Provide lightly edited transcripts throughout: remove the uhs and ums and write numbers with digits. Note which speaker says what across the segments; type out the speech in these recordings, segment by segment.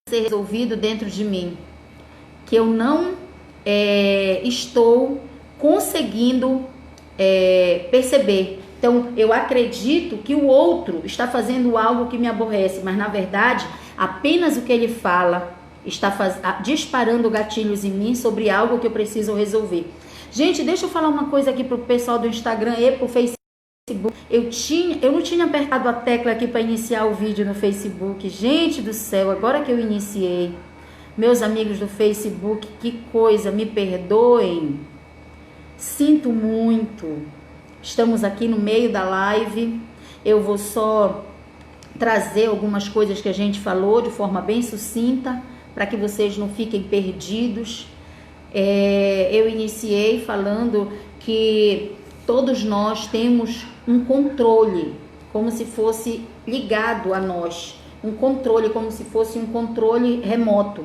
Speaker 1: ser resolvido dentro de mim, que eu não estou conseguindo perceber. Então, eu acredito que o outro está fazendo algo que me aborrece, mas na verdade, apenas o que ele fala está disparando gatilhos em mim sobre algo que eu preciso resolver. Gente, deixa eu falar uma coisa aqui pro pessoal do Instagram e pro Facebook. Eu não tinha apertado a tecla aqui para iniciar o vídeo no Facebook. Gente do céu, agora que eu iniciei. Meus amigos do Facebook, que coisa, me perdoem. Sinto muito. Estamos aqui no meio da live. Eu vou só trazer algumas coisas que a gente falou de forma bem sucinta, para que vocês não fiquem perdidos. Eu iniciei falando que todos nós temos um controle, como se fosse ligado a nós. Um controle, como se fosse um controle remoto.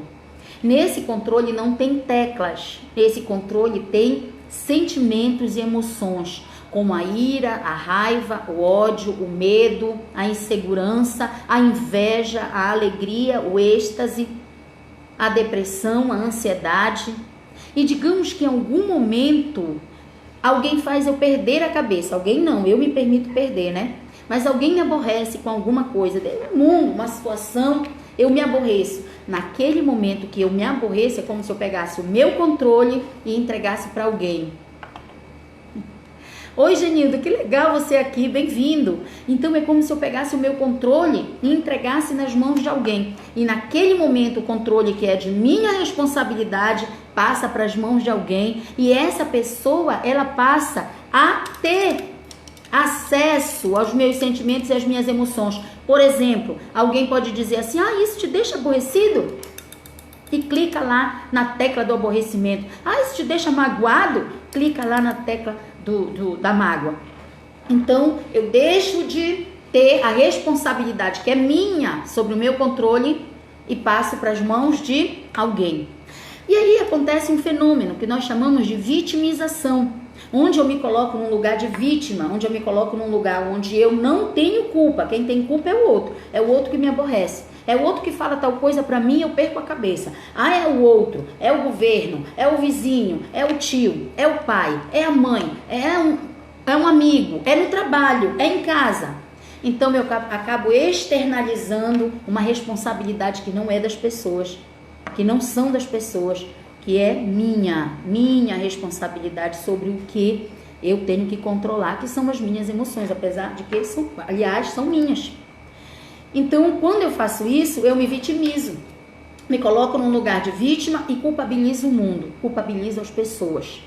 Speaker 1: Nesse controle não tem teclas. Nesse controle tem sentimentos e emoções, como a ira, a raiva, o ódio, o medo, a insegurança, a inveja, a alegria, o êxtase, a depressão, a ansiedade. E digamos que em algum momento alguém faz eu perder a cabeça. Alguém não, eu me permito perder, né? Mas alguém me aborrece com alguma coisa, no mundo, uma situação, eu me aborreço. Naquele momento que eu me aborreço, é como se eu pegasse o meu controle e entregasse para alguém. Oi, Genildo, que legal você aqui, bem-vindo. Então é como se eu pegasse o meu controle e entregasse nas mãos de alguém. E naquele momento o controle que é de minha responsabilidade passa para as mãos de alguém. E essa pessoa, ela passa a ter acesso aos meus sentimentos e às minhas emoções. Por exemplo, alguém pode dizer assim, isso te deixa aborrecido? E clica lá na tecla do aborrecimento. Isso te deixa magoado? Clica lá na tecla da mágoa. Então, eu deixo de ter a responsabilidade que é minha sobre o meu controle e passo para as mãos de alguém. E aí acontece um fenômeno que nós chamamos de vitimização, onde eu me coloco num lugar de vítima, onde eu me coloco num lugar onde eu não tenho culpa. Quem tem culpa é o outro que me aborrece. É o outro que fala tal coisa pra mim, eu perco a cabeça. É o outro, é o governo, é o vizinho, é o tio, é o pai, é a mãe, é um amigo, é no trabalho, é em casa. Então eu acabo externalizando uma responsabilidade que não é das pessoas, que não são das pessoas, que é minha responsabilidade sobre o que eu tenho que controlar, que são as minhas emoções, apesar de que são minhas. Então, quando eu faço isso, eu me vitimizo, me coloco num lugar de vítima e culpabilizo o mundo, culpabilizo as pessoas.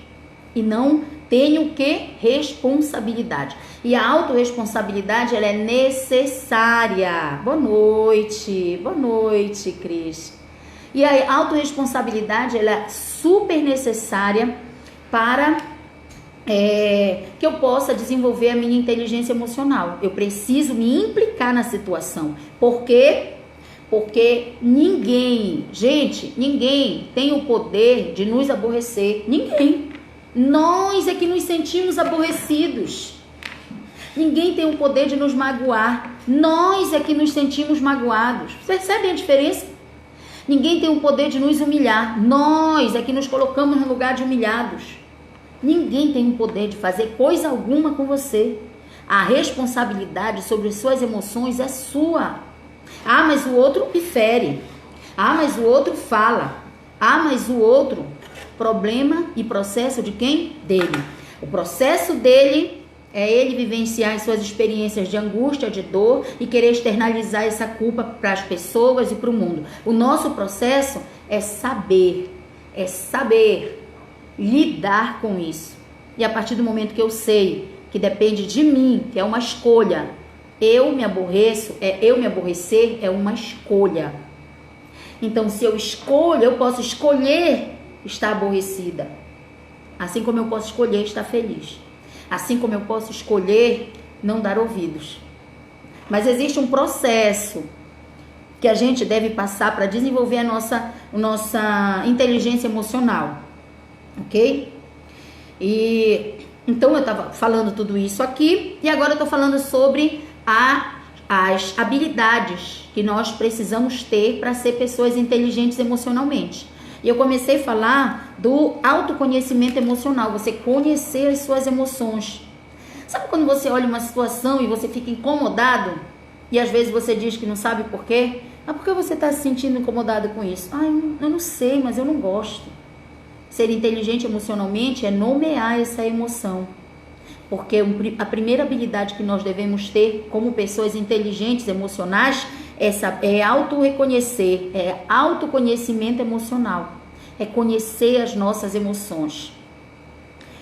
Speaker 1: E não tenho responsabilidade. E a autorresponsabilidade, ela é necessária. Boa noite, Cris. E a autorresponsabilidade, ela é super necessária para que eu possa desenvolver a minha inteligência emocional. Eu preciso me implicar na situação. Por quê? Porque ninguém tem o poder de nos aborrecer. Ninguém. Nós é que nos sentimos aborrecidos. Ninguém tem o poder de nos magoar. Nós é que nos sentimos magoados. Percebem a diferença? Ninguém tem o poder de nos humilhar. Nós é que nos colocamos no lugar de humilhados. Ninguém tem o poder de fazer coisa alguma com você. A responsabilidade sobre as suas emoções é sua. Mas o outro me fere. Mas o outro fala. Mas o outro... Problema e processo de quem? Dele. O processo dele é ele vivenciar as suas experiências de angústia, de dor e querer externalizar essa culpa para as pessoas e para o mundo. O nosso processo é saber lidar com isso. E a partir do momento que eu sei que depende de mim, que é uma escolha, eu me aborrecer é uma escolha. Então, se eu escolho, eu posso escolher estar aborrecida. Assim como eu posso escolher estar feliz. Assim como eu posso escolher não dar ouvidos. Mas existe um processo que a gente deve passar para desenvolver a nossa inteligência emocional. Ok? E então eu estava falando tudo isso aqui e agora eu estou falando sobre as habilidades que nós precisamos ter para ser pessoas inteligentes emocionalmente. E eu comecei a falar do autoconhecimento emocional, você conhecer as suas emoções. Sabe quando você olha uma situação e você fica incomodado e às vezes você diz que não sabe por quê? Mas por que você está se sentindo incomodado com isso? Eu não sei, mas eu não gosto. Ser inteligente emocionalmente é nomear essa emoção. Porque a primeira habilidade que nós devemos ter como pessoas inteligentes emocionais é auto-reconhecer, é autoconhecimento emocional, é conhecer as nossas emoções.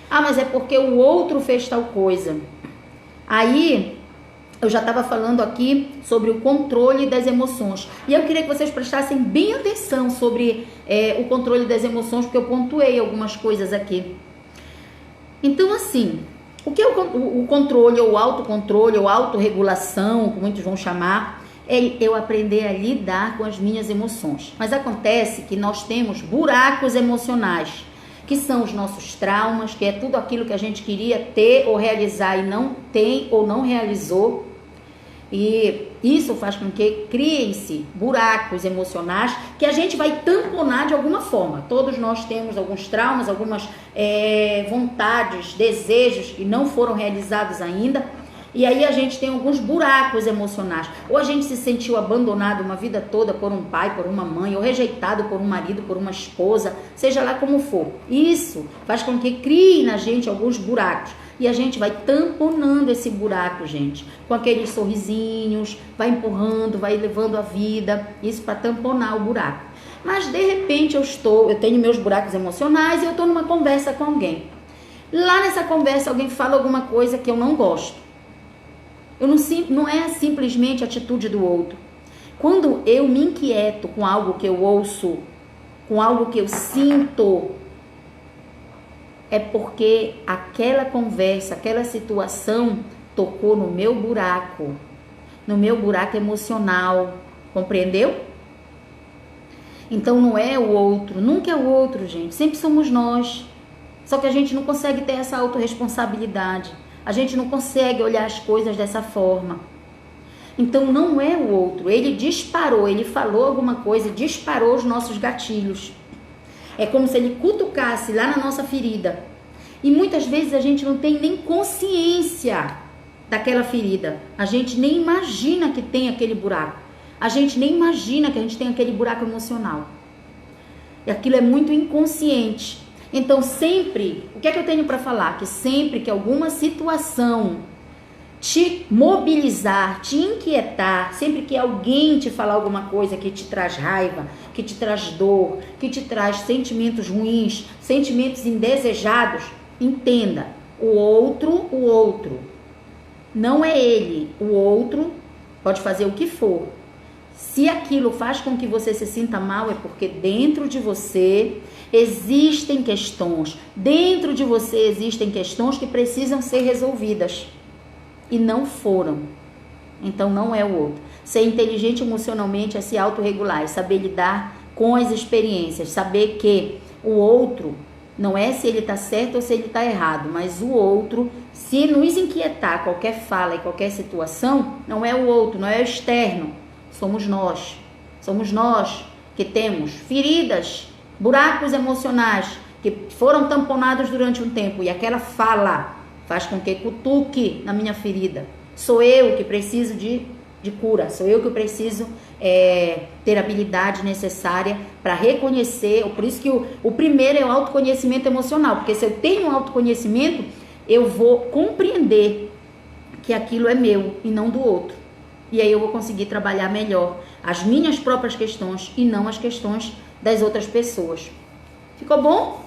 Speaker 1: Mas é porque o outro fez tal coisa. Aí, eu já estava falando aqui sobre o controle das emoções. E eu queria que vocês prestassem bem atenção sobre o controle das emoções, porque eu pontuei algumas coisas aqui. Então, assim, o que é o controle, ou autocontrole, ou autorregulação, como muitos vão chamar, é eu aprender a lidar com as minhas emoções. Mas acontece que nós temos buracos emocionais, que são os nossos traumas, que é tudo aquilo que a gente queria ter ou realizar e não tem ou não realizou. E isso faz com que criem-se buracos emocionais que a gente vai tamponar de alguma forma. Todos nós temos alguns traumas, algumas vontades, desejos que não foram realizados ainda. E aí a gente tem alguns buracos emocionais. Ou a gente se sentiu abandonado uma vida toda por um pai, por uma mãe, ou rejeitado por um marido, por uma esposa, seja lá como for. Isso faz com que crie na gente alguns buracos. E a gente vai tamponando esse buraco, gente, com aqueles sorrisinhos, vai empurrando, vai levando a vida, isso para tamponar o buraco. Mas de repente eu tenho meus buracos emocionais e eu estou numa conversa com alguém. Lá nessa conversa alguém fala alguma coisa que eu não gosto. Não é simplesmente a atitude do outro. Quando eu me inquieto com algo que eu ouço, com algo que eu sinto, é porque aquela conversa, aquela situação tocou no meu buraco emocional, compreendeu? Então não é o outro, nunca é o outro, gente, sempre somos nós. Só que a gente não consegue ter essa autorresponsabilidade. A gente não consegue olhar as coisas dessa forma. Então não é o outro. Ele disparou, ele falou alguma coisa, disparou os nossos gatilhos. É como se ele cutucasse lá na nossa ferida. E muitas vezes a gente não tem nem consciência daquela ferida. A gente nem imagina que tem aquele buraco. A gente nem imagina que a gente tem aquele buraco emocional. E aquilo é muito inconsciente. Então sempre, o que é que eu tenho para falar? Que sempre que alguma situação te mobilizar, te inquietar, sempre que alguém te falar alguma coisa que te traz raiva, que te traz dor, que te traz sentimentos ruins, sentimentos indesejados, entenda, o outro, não é ele, o outro pode fazer o que for. Se aquilo faz com que você se sinta mal, é porque dentro de você existem questões, que precisam ser resolvidas e não foram. Então não é o outro. Ser inteligente emocionalmente é se autorregular, é saber lidar com as experiências, saber que o outro não é se ele está certo ou se ele está errado, mas o outro, se nos inquietar qualquer fala e qualquer situação, não é o outro, não é o externo, somos nós. Somos nós que temos feridas, buracos emocionais que foram tamponados durante um tempo e aquela fala faz com que cutuque na minha ferida. Sou eu que preciso de cura, sou eu que preciso ter a habilidade necessária para reconhecer. Por isso que o primeiro é o autoconhecimento emocional, porque se eu tenho um autoconhecimento, eu vou compreender que aquilo é meu e não do outro. E aí eu vou conseguir trabalhar melhor as minhas próprias questões e não as questões das outras pessoas. Ficou bom?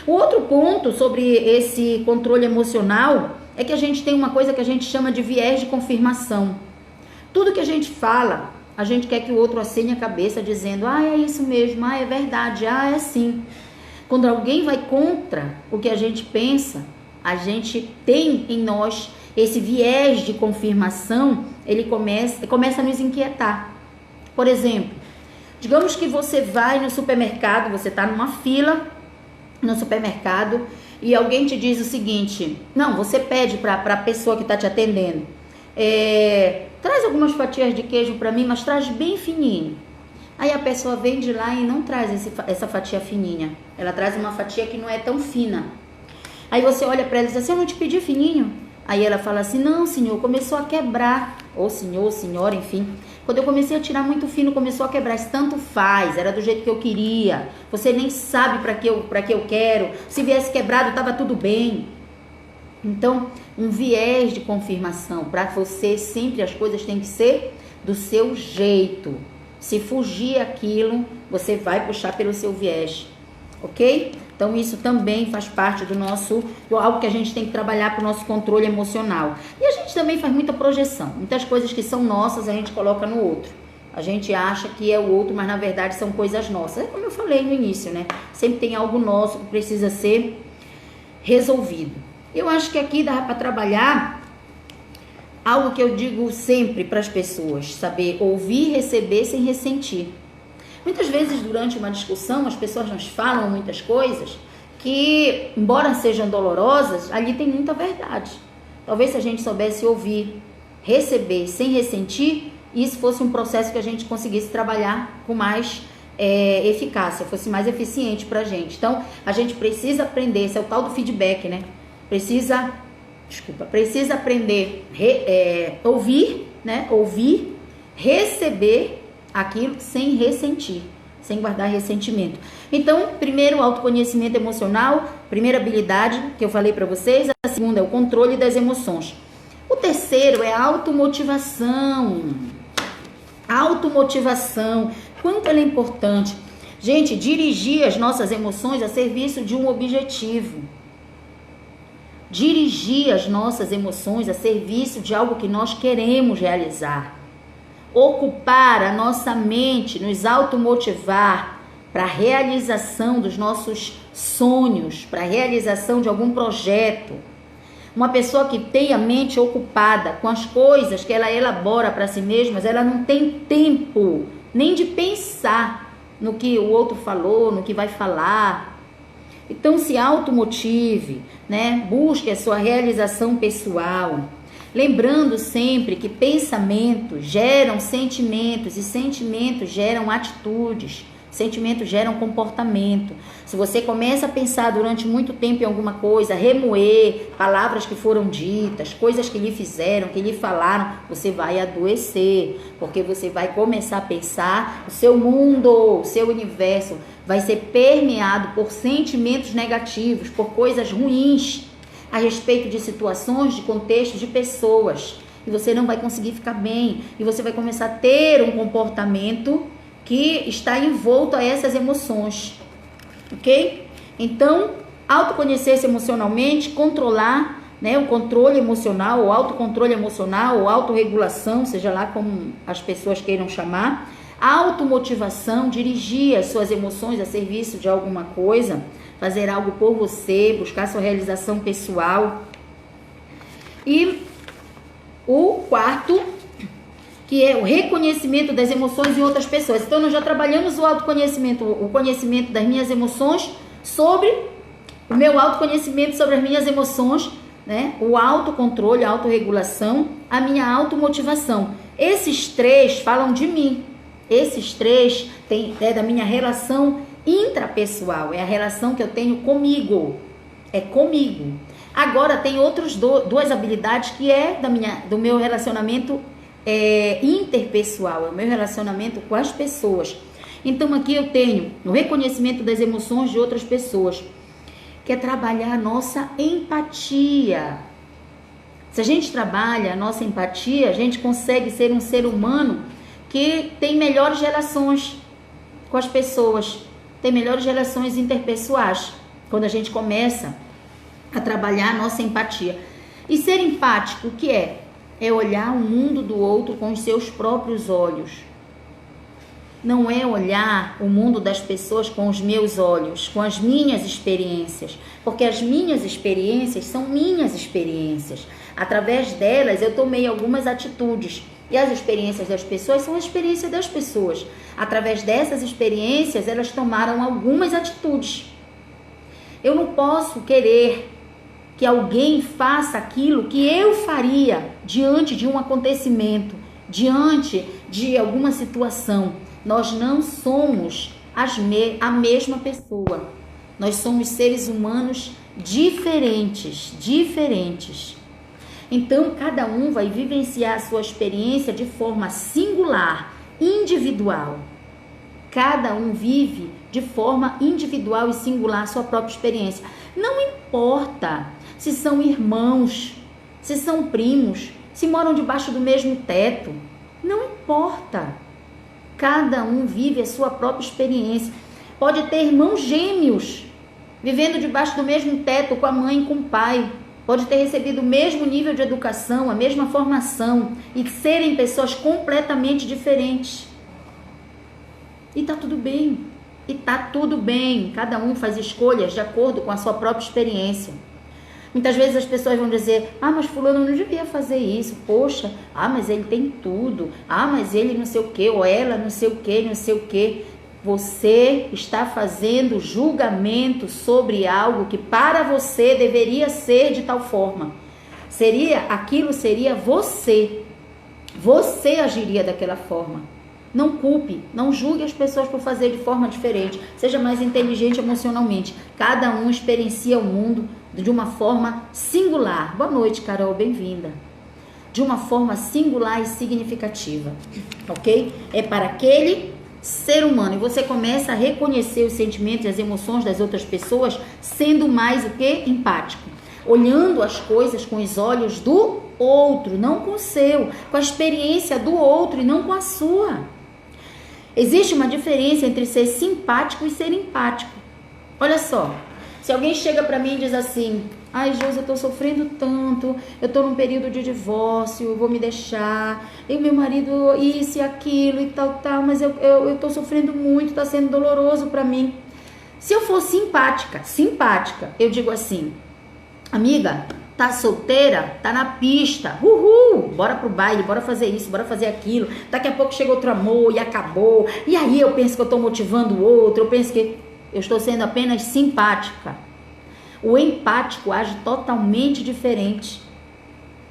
Speaker 1: O outro ponto sobre esse controle emocional é que a gente tem uma coisa que a gente chama de viés de confirmação. Tudo que a gente fala, a gente quer que o outro acene a cabeça dizendo, é isso mesmo, é verdade, é assim. Quando alguém vai contra o que a gente pensa, a gente tem em nós esse viés de confirmação, ele começa a nos inquietar. Por exemplo, digamos que você vai no supermercado, você está numa fila no supermercado e alguém te diz o seguinte, não, você pede para a pessoa que está te atendendo, traz algumas fatias de queijo para mim, mas traz bem fininho. Aí a pessoa vem de lá e não traz essa fatia fininha. Ela traz uma fatia que não é tão fina. Aí você olha para ela e diz assim, eu não te pedi fininho? Aí ela fala assim, não senhor, começou a quebrar. Ou senhor, senhora, enfim. Quando eu comecei a tirar muito fino, começou a quebrar. Isso tanto faz, era do jeito que eu queria. Você nem sabe para que eu quero. Se viesse quebrado, estava tudo bem. Então, um viés de confirmação. Para você, sempre as coisas têm que ser do seu jeito. Se fugir aquilo, você vai puxar pelo seu viés. Ok? Então, isso também faz parte do nosso, algo que a gente tem que trabalhar para o nosso controle emocional. E a gente também faz muita projeção. Muitas coisas que são nossas, a gente coloca no outro. A gente acha que é o outro, mas na verdade são coisas nossas. É como eu falei no início, né? Sempre tem algo nosso que precisa ser resolvido. Eu acho que aqui dá para trabalhar algo que eu digo sempre para as pessoas. Saber ouvir, receber sem ressentir. Muitas vezes, durante uma discussão, as pessoas nos falam muitas coisas que, embora sejam dolorosas, ali tem muita verdade. Talvez se a gente soubesse ouvir, receber sem ressentir, isso fosse um processo que a gente conseguisse trabalhar com mais eficácia, fosse mais eficiente para a gente. Então, a gente precisa aprender, esse é o tal do feedback, né? Precisa aprender ouvir, né? Ouvir, receber aquilo sem ressentir, sem guardar ressentimento. Então, primeiro, autoconhecimento emocional, primeira habilidade que eu falei para vocês. A segunda é o controle das emoções. O terceiro é a automotivação. Automotivação, quanto ela é importante. Gente, dirigir as nossas emoções a serviço de um objetivo. Dirigir as nossas emoções a serviço de algo que nós queremos realizar. Ocupar a nossa mente, nos automotivar para a realização dos nossos sonhos, para a realização de algum projeto. Uma pessoa que tem a mente ocupada com as coisas que ela elabora para si mesma, ela não tem tempo nem de pensar no que o outro falou, no que vai falar. Então se automotive, né? Busque a sua realização pessoal. Lembrando sempre que pensamentos geram sentimentos e sentimentos geram atitudes, sentimentos geram comportamento. Se você começa a pensar durante muito tempo em alguma coisa, remoer palavras que foram ditas, coisas que lhe fizeram, que lhe falaram, você vai adoecer, porque você vai começar a pensar, o seu mundo, o seu universo vai ser permeado por sentimentos negativos, por coisas ruins, a respeito de situações, de contextos, de pessoas. E você não vai conseguir ficar bem. E você vai começar a ter um comportamento que está envolto a essas emoções. Ok? Então, autoconhecer-se emocionalmente, controlar, né, o controle emocional, o autocontrole emocional, ou autorregulação, seja lá como as pessoas queiram chamar. Automotivação, dirigir as suas emoções a serviço de alguma coisa, fazer algo por você, buscar sua realização pessoal. E o quarto, que é o reconhecimento das emoções em outras pessoas. Então, nós já trabalhamos o autoconhecimento, o conhecimento das minhas emoções sobre o meu autoconhecimento sobre as minhas emoções, né? O autocontrole, a autorregulação, a minha automotivação. Esses três falam de mim. Esses três é da minha relação intrapessoal, é a relação que eu tenho comigo, é comigo. Agora tem outras duas habilidades que é do meu relacionamento interpessoal, é o meu relacionamento com as pessoas. Então aqui eu tenho o reconhecimento das emoções de outras pessoas, que é trabalhar a nossa empatia. Se a gente trabalha a nossa empatia, a gente consegue ser um ser humano que tem melhores relações com as pessoas, tem melhores relações interpessoais, quando a gente começa a trabalhar a nossa empatia. E ser empático, o que é? É olhar o mundo do outro com os seus próprios olhos. Não é olhar o mundo das pessoas com os meus olhos, com as minhas experiências, porque as minhas experiências são minhas experiências. Através delas eu tomei algumas atitudes. E as experiências das pessoas são a experiência das pessoas. Através dessas experiências, elas tomaram algumas atitudes. Eu não posso querer que alguém faça aquilo que eu faria diante de um acontecimento. diante de alguma situação, nós não somos a mesma pessoa. Nós somos seres humanos diferentes. Então, cada um vai vivenciar a sua experiência de forma singular, individual. Cada um vive de forma individual e singular a sua própria experiência. Não importa se são irmãos, se são primos, se moram debaixo do mesmo teto. Não importa. Cada um vive a sua própria experiência. Pode ter irmãos gêmeos, vivendo debaixo do mesmo teto com a mãe e com o pai. Pode ter recebido o mesmo nível de educação, a mesma formação e serem pessoas completamente diferentes. E tá tudo bem. Cada um faz escolhas de acordo com a sua própria experiência. Muitas vezes as pessoas vão dizer, mas fulano não devia fazer isso, poxa, mas ele tem tudo, mas ele não sei o que, ou ela não sei o que. Você está fazendo julgamento sobre algo que para você deveria ser de tal forma. Aquilo seria você. Você agiria daquela forma. Não culpe, não julgue as pessoas por fazer de forma diferente. Seja mais inteligente emocionalmente. Cada um experiencia o mundo de uma forma singular. Boa noite, Carol, bem-vinda. De uma forma singular e significativa, ok? É para aquele ser humano. E você começa a reconhecer os sentimentos e as emoções das outras pessoas, sendo mais o que? Empático. Olhando as coisas com os olhos do outro, não com o seu. Com a experiência do outro e não com a sua. Existe uma diferença entre ser simpático e ser empático. Olha só, se alguém chega para mim e diz assim, Josi, eu tô sofrendo tanto, eu tô num período de divórcio, eu vou me deixar, e o meu marido isso e aquilo e tal, mas eu tô sofrendo muito, tá sendo doloroso para mim. Se eu for simpática, eu digo assim, amiga, tá solteira? Tá na pista, uhul, bora pro baile, bora fazer isso, bora fazer aquilo, daqui a pouco chega outro amor e acabou, e aí eu penso que eu tô motivando o outro, eu penso que eu estou sendo apenas simpática. O empático age totalmente diferente.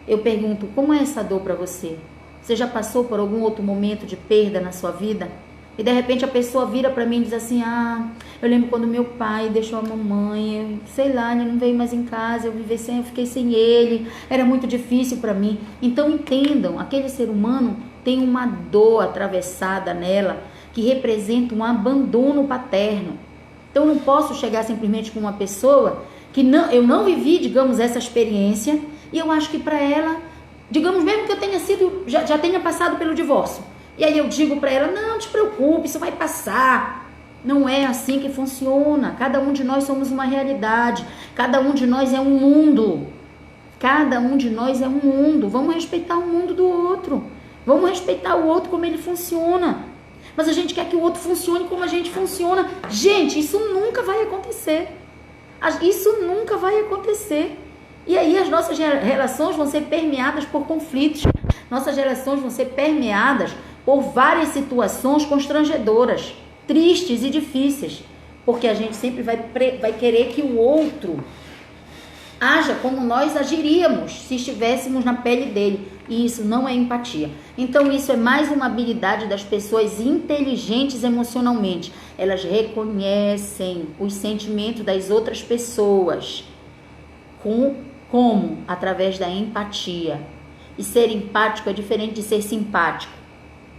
Speaker 1: Eu pergunto, como é essa dor para você? Você já passou por algum outro momento de perda na sua vida? E de repente a pessoa vira para mim e diz assim, eu lembro quando meu pai deixou a mamãe, sei lá, ele não veio mais em casa, eu fiquei sem ele, era muito difícil para mim. Então entendam, aquele ser humano tem uma dor atravessada nela que representa um abandono paterno. Então eu não posso chegar simplesmente com uma pessoa que eu não vivi, digamos, essa experiência, e eu acho que para ela, digamos, mesmo que eu já tenha passado pelo divórcio, e aí eu digo para ela, não te preocupe, isso vai passar. Não é assim que funciona. Cada um de nós somos uma realidade. Cada um de nós é um mundo. Vamos respeitar o mundo do outro. Vamos respeitar o outro como ele funciona. Mas a gente quer que o outro funcione como a gente funciona. Gente, isso nunca vai acontecer. E aí as nossas relações vão ser permeadas por conflitos. Nossas relações vão ser permeadas por várias situações constrangedoras, tristes e difíceis, porque a gente sempre vai querer que o outro haja como nós agiríamos se estivéssemos na pele dele, e isso não é empatia. Então isso é mais uma habilidade das pessoas inteligentes emocionalmente. Elas reconhecem os sentimentos das outras pessoas, como? Através da empatia. E ser empático é diferente de ser simpático.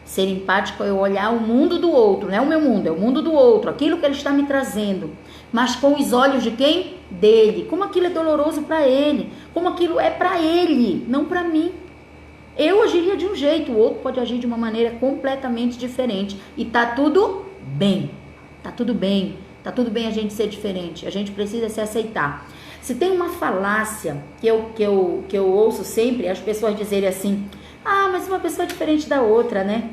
Speaker 1: Ser empático é eu olhar o mundo do outro, não é o meu mundo, é o mundo do outro, aquilo que ele está me trazendo, mas com os olhos de quem? Dele. Como aquilo é doloroso para ele, como aquilo é para ele, não para mim. Eu agiria de um jeito, o outro pode agir de uma maneira completamente diferente. E tá tudo bem, tá tudo bem a gente ser diferente, a gente precisa se aceitar. Se tem uma falácia que eu ouço sempre, as pessoas dizerem assim, mas uma pessoa é diferente da outra, né?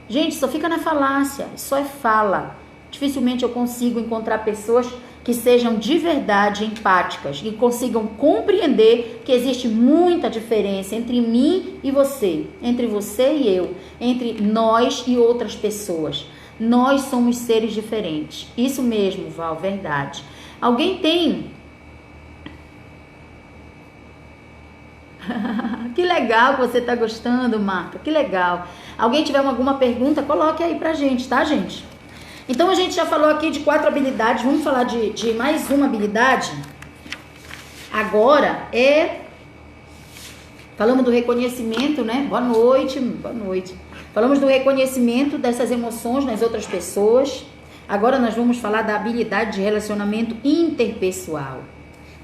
Speaker 1: Gente, só fica na falácia, só é fala. Dificilmente eu consigo encontrar pessoas que sejam de verdade empáticas e consigam compreender que existe muita diferença entre mim e você, entre você e eu, entre nós e outras pessoas. Nós somos seres diferentes. Isso mesmo, Val, verdade. Alguém tem... Que legal que você está gostando, Marta. Que legal. Alguém tiver alguma pergunta, coloque aí pra gente, tá, gente? Então, a gente já falou aqui de 4 habilidades. Vamos falar de mais uma habilidade. Agora falamos do reconhecimento, né? Boa noite, boa noite. Falamos do reconhecimento dessas emoções nas outras pessoas. Agora nós vamos falar da habilidade de relacionamento interpessoal.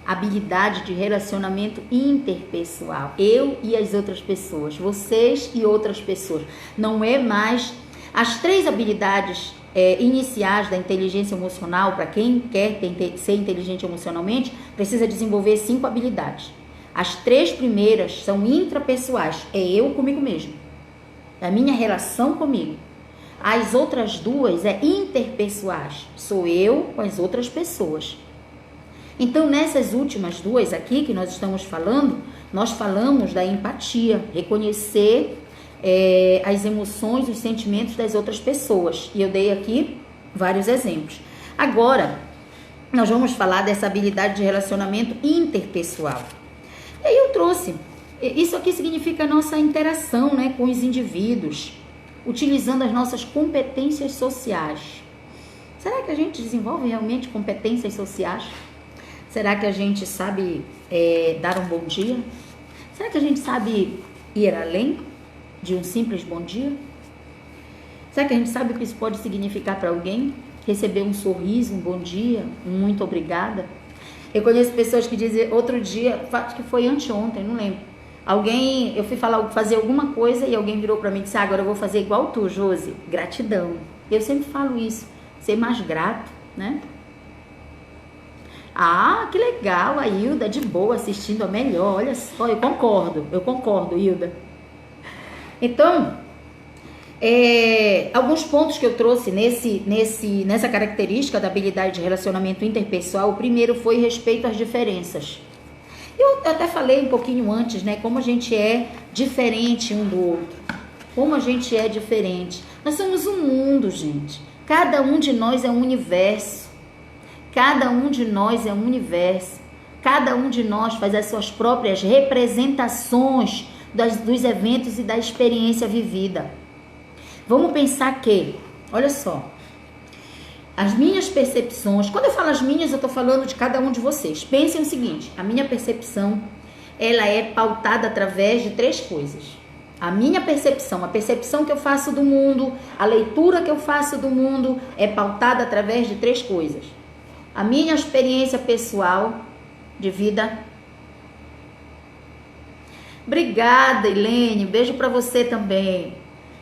Speaker 1: Habilidade de relacionamento interpessoal. Eu e as outras pessoas. Vocês e outras pessoas. Não é mais... As 3 habilidades iniciais da inteligência emocional, para quem quer ser inteligente emocionalmente, precisa desenvolver 5 habilidades. As 3 primeiras são intrapessoais. É eu comigo mesmo. É a minha relação comigo. As outras 2 interpessoais. Sou eu com as outras pessoas. Então, nessas últimas 2 aqui que nós estamos falando, nós falamos da empatia, reconhecer as emoções, os sentimentos das outras pessoas. E eu dei aqui vários exemplos. Agora, nós vamos falar dessa habilidade de relacionamento interpessoal. E aí eu trouxe. Isso aqui significa a nossa interação, né, com os indivíduos, utilizando as nossas competências sociais. Será que a gente desenvolve realmente competências sociais? Será que a gente sabe dar um bom dia? Será que a gente sabe ir além de um simples bom dia? Será que a gente sabe o que isso pode significar para alguém? Receber um sorriso, um bom dia, um muito obrigada. Eu conheço pessoas que dizem, outro dia, acho que foi anteontem, não lembro. Eu fui fazer alguma coisa e alguém virou para mim e disse, agora eu vou fazer igual tu, Josi. Gratidão. Eu sempre falo isso, ser mais grato, né? Ah, que legal, a Hilda de boa assistindo a melhor, olha só, eu concordo, Hilda. Então, alguns pontos que eu trouxe nessa característica da habilidade de relacionamento interpessoal. O primeiro foi respeito às diferenças. Eu até falei um pouquinho antes, né, como a gente é diferente um do outro, como a gente é diferente. Nós somos um mundo, gente, cada um de nós é um universo. Cada um de nós é um universo. Cada um de nós faz as suas próprias representações dos eventos e da experiência vivida. Vamos pensar que, olha só, as minhas percepções, quando eu falo as minhas, eu estou falando de cada um de vocês. Pensem o seguinte, a minha percepção, ela é pautada através de 3 coisas. A minha percepção, a percepção que eu faço do mundo, a leitura que eu faço do mundo, é pautada através de 3 coisas. A minha experiência pessoal de vida. Obrigada, Helene. Beijo para você também.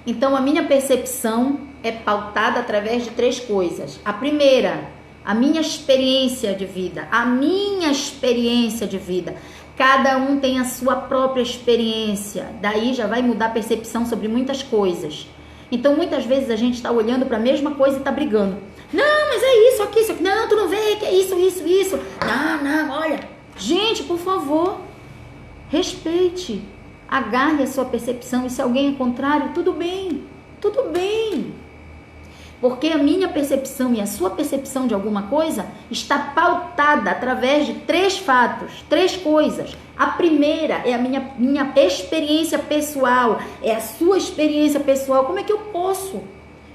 Speaker 1: Então, a minha percepção é pautada através de 3 coisas. A primeira, a minha experiência de vida. A minha experiência de vida. Cada um tem a sua própria experiência. Daí já vai mudar a percepção sobre muitas coisas. Então, muitas vezes a gente está olhando para a mesma coisa e está brigando. Não, mas é isso aqui, isso aqui. Não, tu não vê que é isso. Não, olha. Gente, por favor, respeite. Agarre a sua percepção. E se alguém é contrário, tudo bem. Porque a minha percepção e a sua percepção de alguma coisa está pautada através de 3 fatos, 3 coisas. A primeira é a minha experiência pessoal, é a sua experiência pessoal. Como é que eu posso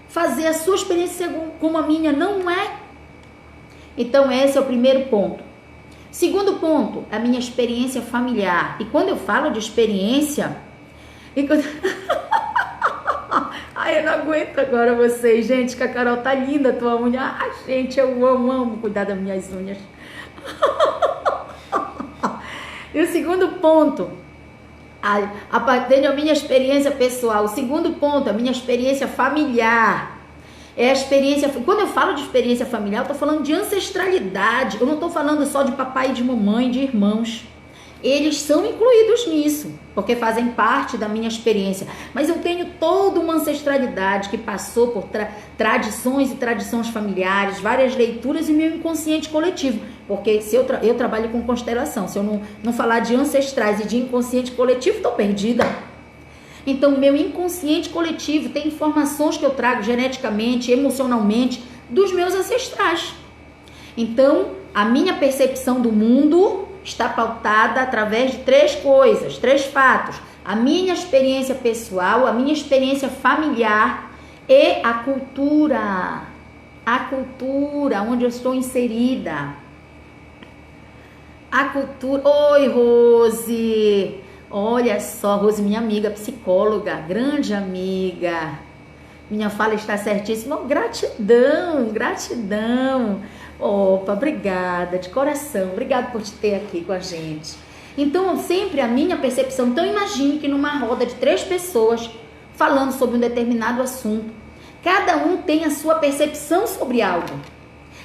Speaker 1: fazer a sua experiência como a minha? Não é. Então, esse é o primeiro ponto. Segundo ponto, a minha experiência familiar. E quando eu falo de experiência... Ai, eu não aguento agora vocês, gente, que a Carol tá linda, a tua unha. Ai, gente, eu amo cuidar das minhas unhas. E o segundo ponto, a partir da minha experiência pessoal. O segundo ponto, a minha experiência familiar. É a experiência, quando eu falo de experiência familiar, eu tô falando de ancestralidade. Eu não tô falando só de papai e de mamãe, de irmãos. Eles são incluídos nisso, porque fazem parte da minha experiência. Mas eu tenho toda uma ancestralidade que passou por tradições e tradições familiares, várias leituras e meu inconsciente coletivo. Porque se eu trabalho com constelação, se eu não falar de ancestrais e de inconsciente coletivo, estou perdida. Então, meu inconsciente coletivo tem informações que eu trago geneticamente, emocionalmente, dos meus ancestrais. Então, a minha percepção do mundo está pautada através de 3 coisas, 3 fatos. A minha experiência pessoal, a minha experiência familiar e a cultura onde eu estou inserida. A cultura... Oi, Rose! Olha só, Rose, minha amiga psicóloga, grande amiga. Minha fala está certíssima. Oh, gratidão, gratidão. Opa, obrigada, de coração. Obrigada por te ter aqui com a gente. Então, sempre a minha percepção. Então, imagine que numa roda de 3 pessoas falando sobre um determinado assunto, cada um tem a sua percepção sobre algo.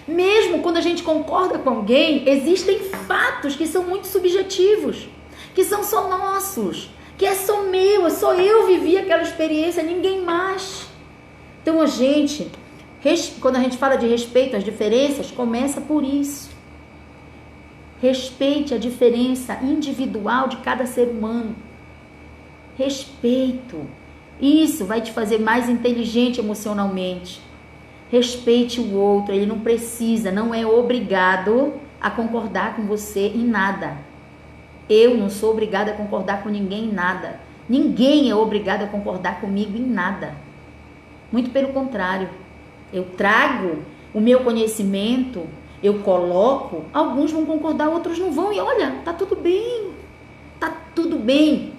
Speaker 1: Mesmo quando a gente concorda com alguém, existem fatos que são muito subjetivos, que são só nossos, que é só meu, só eu vivi aquela experiência, ninguém mais. Então, quando a gente fala de respeito às diferenças, começa por isso. Respeite a diferença individual de cada ser humano. Respeito. Isso vai te fazer mais inteligente emocionalmente. Respeite o outro. Ele não precisa, não é obrigado a concordar com você em nada. Eu não sou obrigada a concordar com ninguém em nada. Ninguém é obrigado a concordar comigo em nada. Muito pelo contrário. Eu trago o meu conhecimento, eu coloco, alguns vão concordar, outros não vão. E olha, tá tudo bem. Tá tudo bem.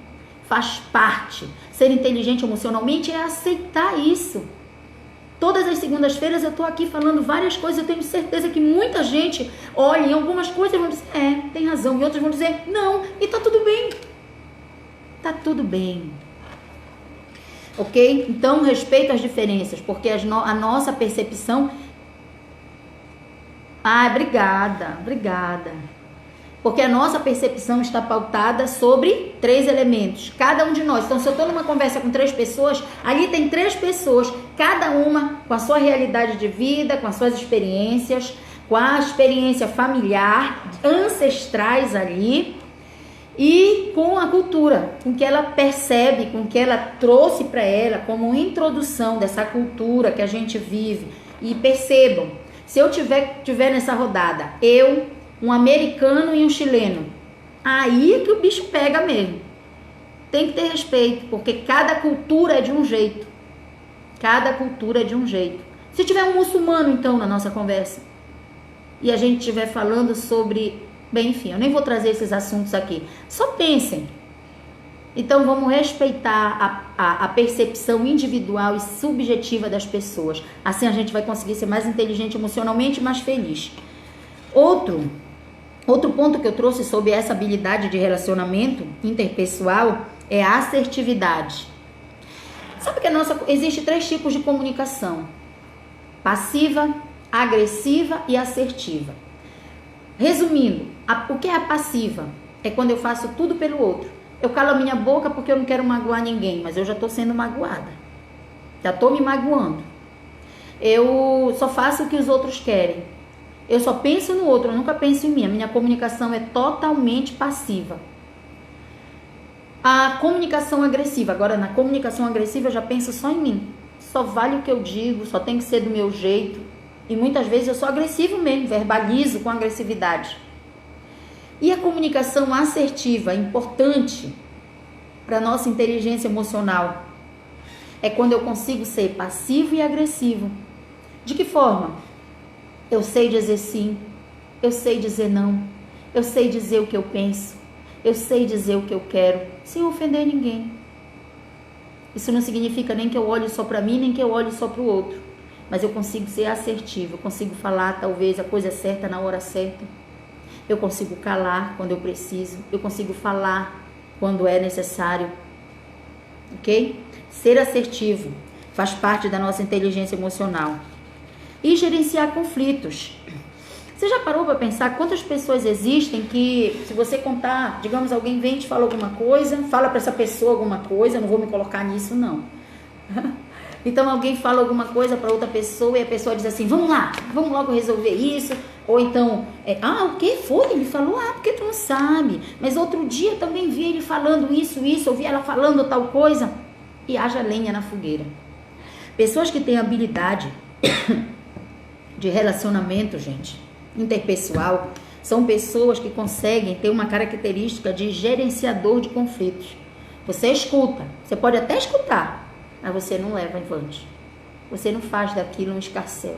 Speaker 1: Faz parte. Ser inteligente emocionalmente é aceitar isso. Todas as segundas-feiras eu tô aqui falando várias coisas. Eu tenho certeza que muita gente olha em algumas coisas e vão dizer, tem razão. E outras vão dizer, não. E tá tudo bem. Tá tudo bem. Ok? Então, respeito às diferenças, porque a nossa percepção... obrigada. Porque a nossa percepção está pautada sobre 3 elementos, cada um de nós. Então, se eu estou numa conversa com 3 pessoas, ali tem 3 pessoas, cada uma com a sua realidade de vida, com as suas experiências, com a experiência familiar, ancestrais ali, e com a cultura, com que ela percebe, com que ela trouxe para ela como introdução dessa cultura que a gente vive. E percebam, se eu tiver nessa rodada, um americano e um chileno, aí é que o bicho pega mesmo. Tem que ter respeito, porque cada cultura é de um jeito. Cada cultura é de um jeito. Se tiver um muçulmano, então, na nossa conversa, e a gente estiver falando sobre... Bem, enfim, eu nem vou trazer esses assuntos aqui. Só pensem. Então, vamos respeitar a percepção individual e subjetiva das pessoas. Assim a gente vai conseguir ser mais inteligente emocionalmente e mais feliz. Outro ponto que eu trouxe sobre essa habilidade de relacionamento interpessoal é a assertividade. Sabe que existe 3 tipos de comunicação: passiva, agressiva e assertiva. Resumindo, o que é a passiva? É quando eu faço tudo pelo outro. Eu calo a minha boca porque eu não quero magoar ninguém, mas eu já estou sendo magoada. Já estou me magoando. Eu só faço o que os outros querem. Eu só penso no outro, eu nunca penso em mim. A minha comunicação é totalmente passiva. A comunicação agressiva. Agora, na comunicação agressiva, eu já penso só em mim. Só vale o que eu digo, só tem que ser do meu jeito. E muitas vezes eu sou agressivo mesmo, verbalizo com agressividade. E a comunicação assertiva, importante para a nossa inteligência emocional, é quando eu consigo ser passivo e agressivo. De que forma? Eu sei dizer sim, eu sei dizer não, eu sei dizer o que eu penso, eu sei dizer o que eu quero, sem ofender ninguém. Isso não significa nem que eu olhe só para mim, nem que eu olhe só para o outro. Mas eu consigo ser assertivo, eu consigo falar talvez a coisa certa na hora certa. Eu consigo calar quando eu preciso, eu consigo falar quando é necessário. Ok? Ser assertivo faz parte da nossa inteligência emocional. E gerenciar conflitos. Você já parou para pensar quantas pessoas existem que, se você contar, digamos, alguém vem e te fala alguma coisa, fala para essa pessoa alguma coisa, eu não vou me colocar nisso não. Então alguém fala alguma coisa para outra pessoa e a pessoa diz assim, vamos lá, vamos logo resolver isso. Ou então, o que foi? Ele falou, porque tu não sabe. Mas outro dia também vi ele falando isso, ouvi ela falando tal coisa. E haja lenha na fogueira. Pessoas que têm habilidade de relacionamento, gente, interpessoal, São pessoas que conseguem ter uma característica de gerenciador de conflitos. Você escuta, você pode até escutar, mas você não leva avante. Você não faz daquilo um escarcéu.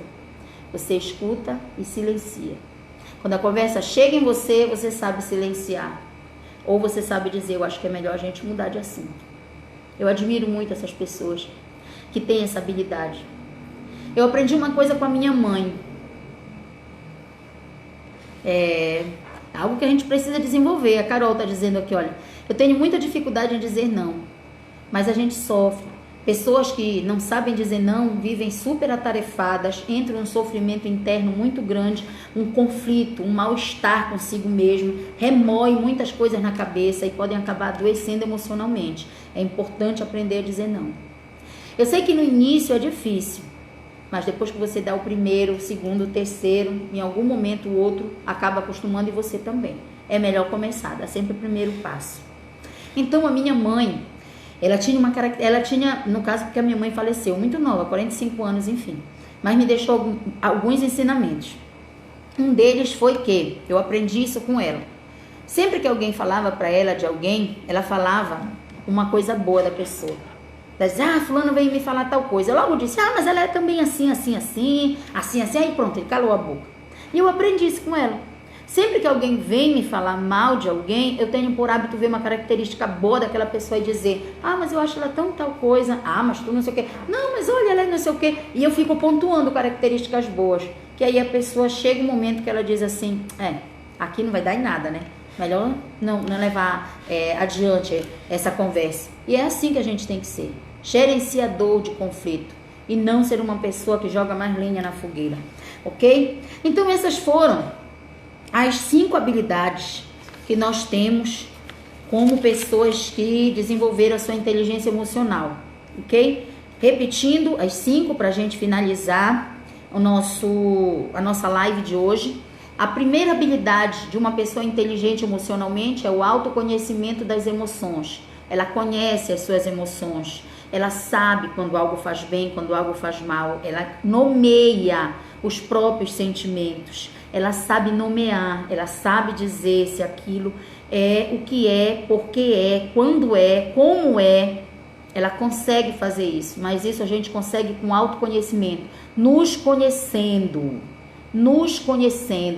Speaker 1: Você escuta e silencia. Quando a conversa chega em você, você sabe silenciar. Ou você sabe dizer, eu acho que é melhor a gente mudar de assunto. Eu admiro muito essas pessoas que têm essa habilidade. Eu aprendi uma coisa com a minha mãe. É algo que a gente precisa desenvolver. A Carol está dizendo aqui, olha, eu tenho muita dificuldade em dizer não, mas a gente sofre. Pessoas que não sabem dizer não vivem super atarefadas, entram num sofrimento interno muito grande, um conflito, um mal-estar consigo mesmo, remoem muitas coisas na cabeça e podem acabar adoecendo emocionalmente. É importante aprender a dizer não. Eu sei que no início é difícil, mas depois que você dá o primeiro, o segundo, o terceiro, em algum momento o outro acaba acostumando e você também. É melhor começar, dá sempre o primeiro passo. Então a minha mãe, ela tinha, no caso porque a minha mãe faleceu muito nova, 45 anos, enfim, mas me deixou alguns ensinamentos. Um deles foi que eu aprendi isso com ela. Sempre que alguém falava para ela de alguém, ela falava uma coisa boa da pessoa. Ela dizia, fulano veio me falar tal coisa. Eu logo disse, mas ela é também assim, aí pronto, ele calou a boca. E eu aprendi isso com ela. Sempre que alguém vem me falar mal de alguém, eu tenho por hábito ver uma característica boa daquela pessoa e dizer, mas eu acho ela tão tal coisa, mas tu não sei o quê, não, mas olha, ela é não sei o quê, e eu fico pontuando características boas, que aí a pessoa chega um momento que ela diz assim, aqui não vai dar em nada, né? Melhor não levar adiante essa conversa. E é assim que a gente tem que ser, gerenciador de conflito, e não ser uma pessoa que joga mais lenha na fogueira, ok? Então essas foram as 5 habilidades que nós temos como pessoas que desenvolveram a sua inteligência emocional, ok? Repetindo as 5 para a gente finalizar a nossa live de hoje. A primeira habilidade de uma pessoa inteligente emocionalmente é o autoconhecimento das emoções. Ela conhece as suas emoções, ela sabe quando algo faz bem, quando algo faz mal, ela nomeia os próprios sentimentos. Ela sabe nomear, ela sabe dizer se aquilo é o que é, por que é, quando é, como é. Ela consegue fazer isso, mas isso a gente consegue com autoconhecimento, nos conhecendo,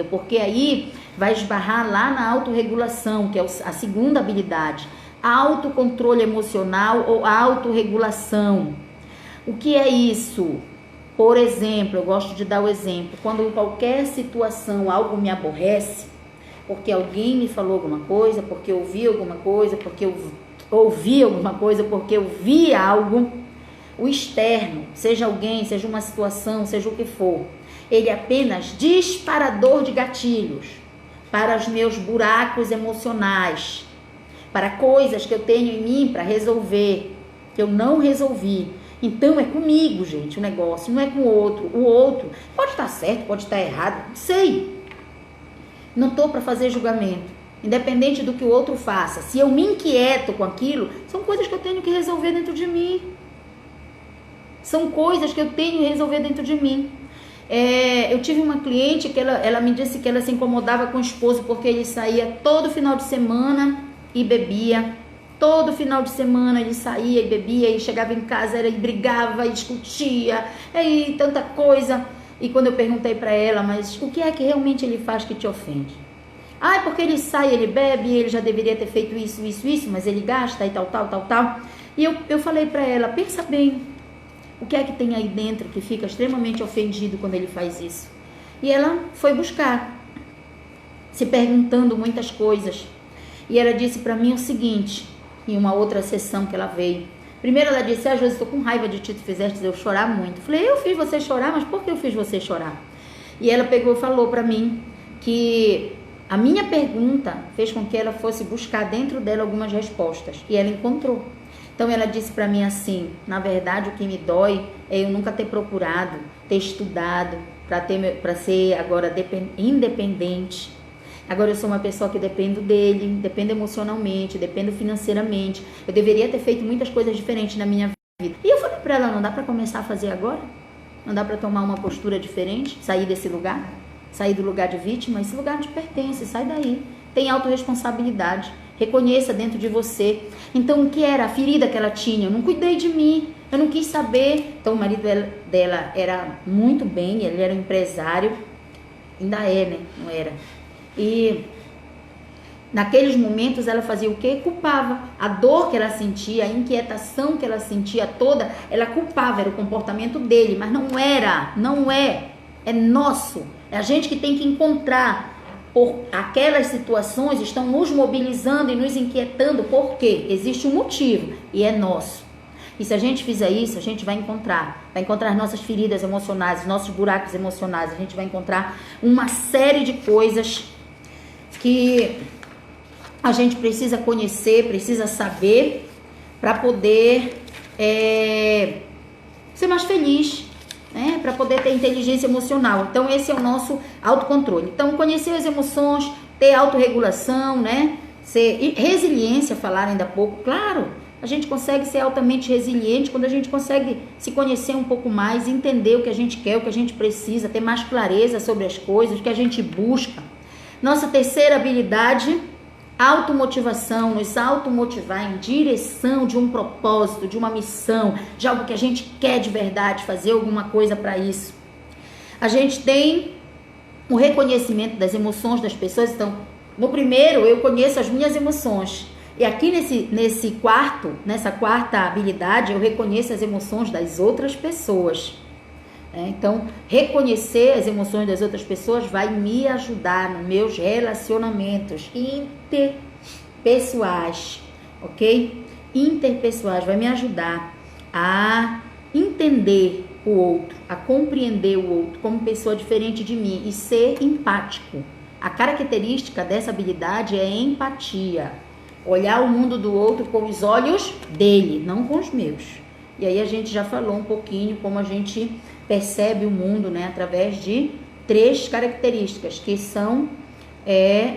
Speaker 1: porque aí vai esbarrar lá na autorregulação, que é a segunda habilidade, autocontrole emocional ou autorregulação. O que é isso? Por exemplo, eu gosto de dar o exemplo, quando em qualquer situação algo me aborrece, porque alguém me falou alguma coisa, porque eu ouvi alguma coisa, porque eu ouvi alguma coisa, porque eu vi algo, o externo, seja alguém, seja uma situação, seja o que for, ele é apenas disparador de gatilhos para os meus buracos emocionais, para coisas que eu tenho em mim para resolver, que eu não resolvi. Então é comigo, gente, o negócio, não é com o outro. O outro pode estar certo, pode estar errado, não sei. Não estou para fazer julgamento, independente do que o outro faça. Se eu me inquieto com aquilo, são coisas que eu tenho que resolver dentro de mim. São coisas que eu tenho que resolver dentro de mim. Eu tive uma cliente que ela me disse que ela se incomodava com o esposo porque ele saía todo final de semana e bebia. Todo final de semana ele saía e bebia e chegava em casa e brigava e discutia e tanta coisa. E quando eu perguntei para ela, mas o que é que realmente ele faz que te ofende? Porque ele sai, ele bebe, ele já deveria ter feito isso, mas ele gasta e tal. E eu falei para ela, pensa bem, o que é que tem aí dentro que fica extremamente ofendido quando ele faz isso? E ela foi buscar, se perguntando muitas coisas. E ela disse para mim o seguinte, em uma outra sessão que ela veio. Primeiro ela disse, Josi, estou com raiva de ti, tu fizeste eu chorar muito. Falei, eu fiz você chorar, mas por que eu fiz você chorar? E ela pegou e falou para mim que a minha pergunta fez com que ela fosse buscar dentro dela algumas respostas. E ela encontrou. Então ela disse para mim assim, na verdade o que me dói é eu nunca ter procurado, ter estudado, para ser agora independente. Agora eu sou uma pessoa que dependo dele, dependo emocionalmente, dependo financeiramente. Eu deveria ter feito muitas coisas diferentes na minha vida. E eu falei para ela, não dá para começar a fazer agora? Não dá para tomar uma postura diferente, sair desse lugar? sair do lugar de vítima, esse lugar não te pertence, sai daí. Tem autorresponsabilidade, reconheça dentro de você. Então, o que era a ferida que ela tinha? Eu não cuidei de mim, eu não quis saber. Então, o marido dela era muito bem, ele era um empresário, ainda é, né? Não era. E naqueles momentos ela fazia o quê? Culpava. A dor que ela sentia, a inquietação que ela sentia toda, ela culpava, era o comportamento dele, mas não é nosso. É a gente que tem que encontrar. Por aquelas situações estão nos mobilizando e nos inquietando, por quê? Existe um motivo e é nosso. E se a gente fizer isso, a gente vai encontrar nossas feridas emocionais, os nossos buracos emocionais, a gente vai encontrar uma série de coisas que a gente precisa conhecer, precisa saber para poder ser mais feliz, né? Para poder ter inteligência emocional. Então, esse é o nosso autocontrole. Então, conhecer as emoções, ter autorregulação, né? Resiliência, falaram ainda há pouco. Claro, a gente consegue ser altamente resiliente quando a gente consegue se conhecer um pouco mais, entender o que a gente quer, o que a gente precisa, ter mais clareza sobre as coisas, o que a gente busca. Nossa terceira habilidade, automotivação, nos automotivar em direção de um propósito, de uma missão, de algo que a gente quer de verdade, fazer alguma coisa para isso. A gente tem o reconhecimento das emoções das pessoas. Então, no primeiro, eu conheço as minhas emoções. E aqui nessa quarta habilidade, eu reconheço as emoções das outras pessoas. Então, reconhecer as emoções das outras pessoas vai me ajudar nos meus relacionamentos interpessoais, ok? Interpessoais, vai me ajudar a entender o outro, a compreender o outro como pessoa diferente de mim e ser empático. A característica dessa habilidade é empatia. Olhar o mundo do outro com os olhos dele, não com os meus. E aí a gente já falou um pouquinho como a gente percebe o mundo, né, através de 3 características, que são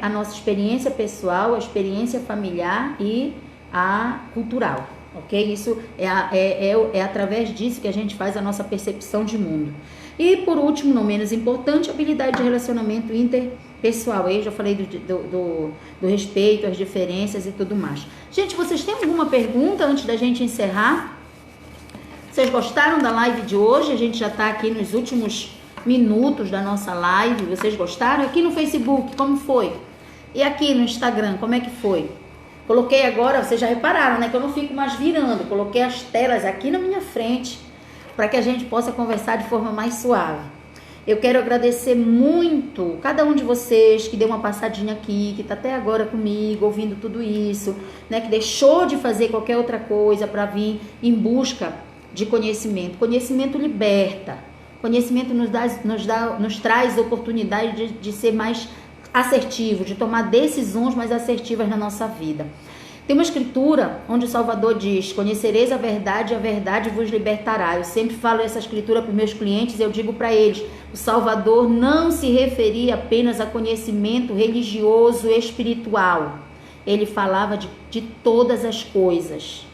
Speaker 1: a nossa experiência pessoal, a experiência familiar e a cultural, ok? Isso é através disso que a gente faz a nossa percepção de mundo. E por último, não menos importante, a habilidade de relacionamento interpessoal. Aí eu já falei do respeito, as diferenças e tudo mais. Gente, vocês têm alguma pergunta antes da gente encerrar? Vocês gostaram da live de hoje? A gente já está aqui nos últimos minutos da nossa live. Vocês gostaram? Aqui no Facebook, como foi? E aqui no Instagram, como é que foi? Coloquei agora, vocês já repararam, né? Que eu não fico mais virando. Coloquei as telas aqui na minha frente para que a gente possa conversar de forma mais suave. Eu quero agradecer muito cada um de vocês que deu uma passadinha aqui, que está até agora comigo, ouvindo tudo isso, né? Que deixou de fazer qualquer outra coisa para vir em busca de conhecimento. Conhecimento liberta. Conhecimento nos traz oportunidade de ser mais assertivo, de tomar decisões mais assertivas na nossa vida. Tem uma escritura onde o Salvador diz: conhecereis a verdade e a verdade vos libertará. Eu sempre falo essa escritura para os meus clientes, eu digo para eles, o Salvador não se referia apenas a conhecimento religioso e espiritual. Ele falava de todas as coisas.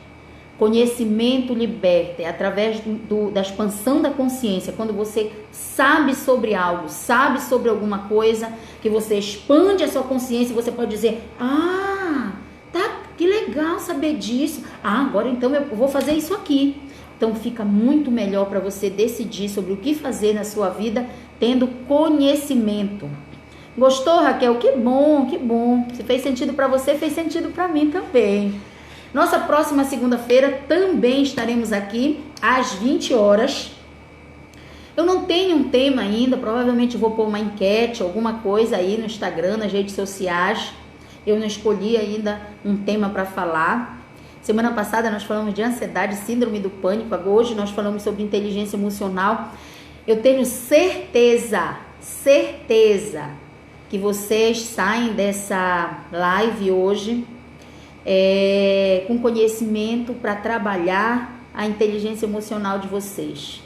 Speaker 1: Conhecimento liberta, é através da expansão da consciência. Quando você sabe sobre algo, sabe sobre alguma coisa, que você expande a sua consciência, você pode dizer: ah, tá, que legal saber disso. Ah, agora então eu vou fazer isso aqui. Então fica muito melhor para você decidir sobre o que fazer na sua vida, tendo conhecimento. Gostou, Raquel? Que bom, que bom. Se fez sentido para você, fez sentido para mim também. Nossa próxima segunda-feira também estaremos aqui às 20 horas. Eu não tenho um tema ainda, provavelmente vou pôr uma enquete, alguma coisa aí no Instagram, nas redes sociais. Eu não escolhi ainda um tema para falar. Semana passada nós falamos de ansiedade, síndrome do pânico. Hoje nós falamos sobre inteligência emocional. Eu tenho certeza que vocês saem dessa live hoje com conhecimento para trabalhar a inteligência emocional de vocês,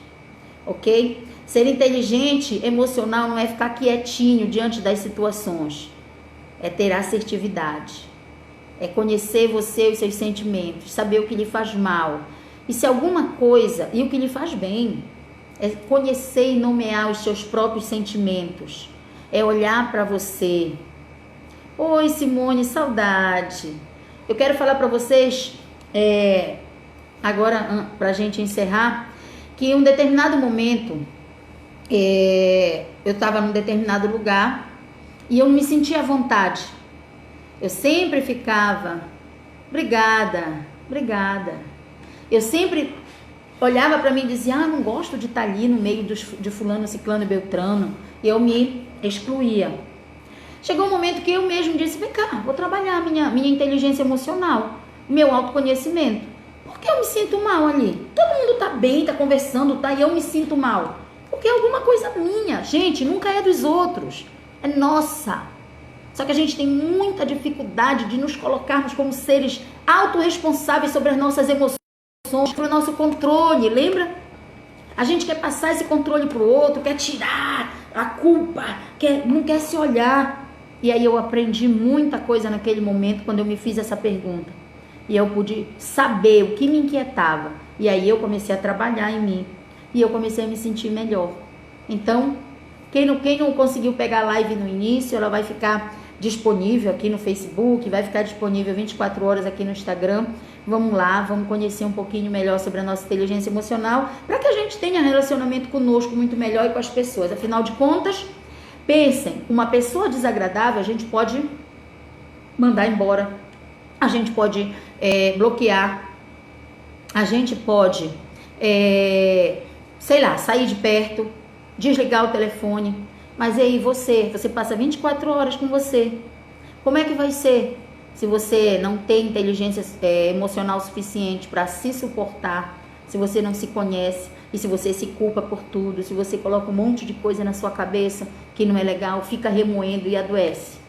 Speaker 1: ok? Ser inteligente emocional não é ficar quietinho diante das situações, é ter assertividade, é conhecer você e os seus sentimentos, saber o que lhe faz mal, e se alguma coisa, e o que lhe faz bem, é conhecer e nomear os seus próprios sentimentos. é olhar para você. Oi, Simone, saudade. Eu quero falar para vocês, agora, para a gente encerrar, que em um determinado momento, eu estava num determinado lugar e eu não me sentia à vontade. Eu sempre ficava, obrigada. Eu sempre olhava para mim e dizia, não gosto de estar ali no meio de fulano, ciclano e beltrano. E eu me excluía. Chegou um momento que eu mesmo disse, vem cá, vou trabalhar minha inteligência emocional, meu autoconhecimento. Por que eu me sinto mal ali? Todo mundo tá bem, tá conversando, e eu me sinto mal. Porque é alguma coisa minha. Gente, nunca é dos outros. É nossa. Só que a gente tem muita dificuldade de nos colocarmos como seres autorresponsáveis sobre as nossas emoções, sobre o nosso controle, lembra? A gente quer passar esse controle pro outro, quer tirar a culpa, não quer se olhar. E aí eu aprendi muita coisa naquele momento quando eu me fiz essa pergunta. E eu pude saber o que me inquietava. E aí eu comecei a trabalhar em mim. E eu comecei a me sentir melhor. Então, quem não conseguiu pegar a live no início, ela vai ficar disponível aqui no Facebook, vai ficar disponível 24 horas aqui no Instagram. Vamos lá, vamos conhecer um pouquinho melhor sobre a nossa inteligência emocional, para que a gente tenha relacionamento conosco muito melhor e com as pessoas. Afinal de contas, pensem, uma pessoa desagradável a gente pode mandar embora, a gente pode bloquear, a gente pode, sair de perto, desligar o telefone. Mas e aí você passa 24 horas com você. Como é que vai ser se você não tem inteligência emocional suficiente para se suportar, se você não se conhece e se você se culpa por tudo, se você coloca um monte de coisa na sua cabeça que não é legal, fica remoendo e adoece.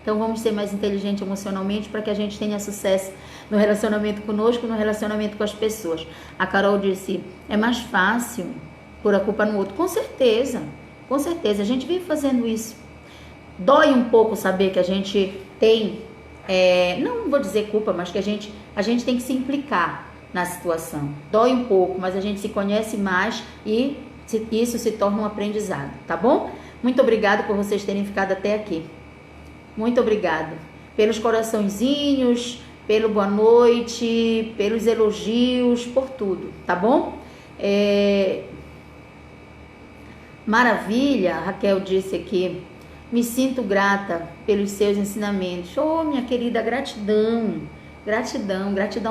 Speaker 1: Então vamos ser mais inteligentes emocionalmente para que a gente tenha sucesso no relacionamento conosco, no relacionamento com as pessoas. A Carol disse, é mais fácil pôr a culpa no outro. Com certeza, a gente vive fazendo isso. Dói um pouco saber que a gente tem, não vou dizer culpa, mas que a gente tem que se implicar na situação. Dói um pouco, mas a gente se conhece mais e isso se torna um aprendizado, tá bom? Muito obrigada por vocês terem ficado até aqui. Muito obrigada pelos coraçõezinhos, pelo boa noite, pelos elogios, por tudo, tá bom? Maravilha, Raquel disse aqui, me sinto grata pelos seus ensinamentos. Oh, minha querida, gratidão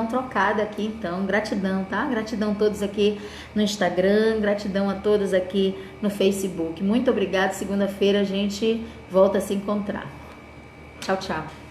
Speaker 1: trocada aqui então, gratidão, tá? Gratidão a todos aqui no Instagram, gratidão a todos aqui no Facebook. Muito obrigada, segunda-feira a gente volta a se encontrar. Tchau, tchau.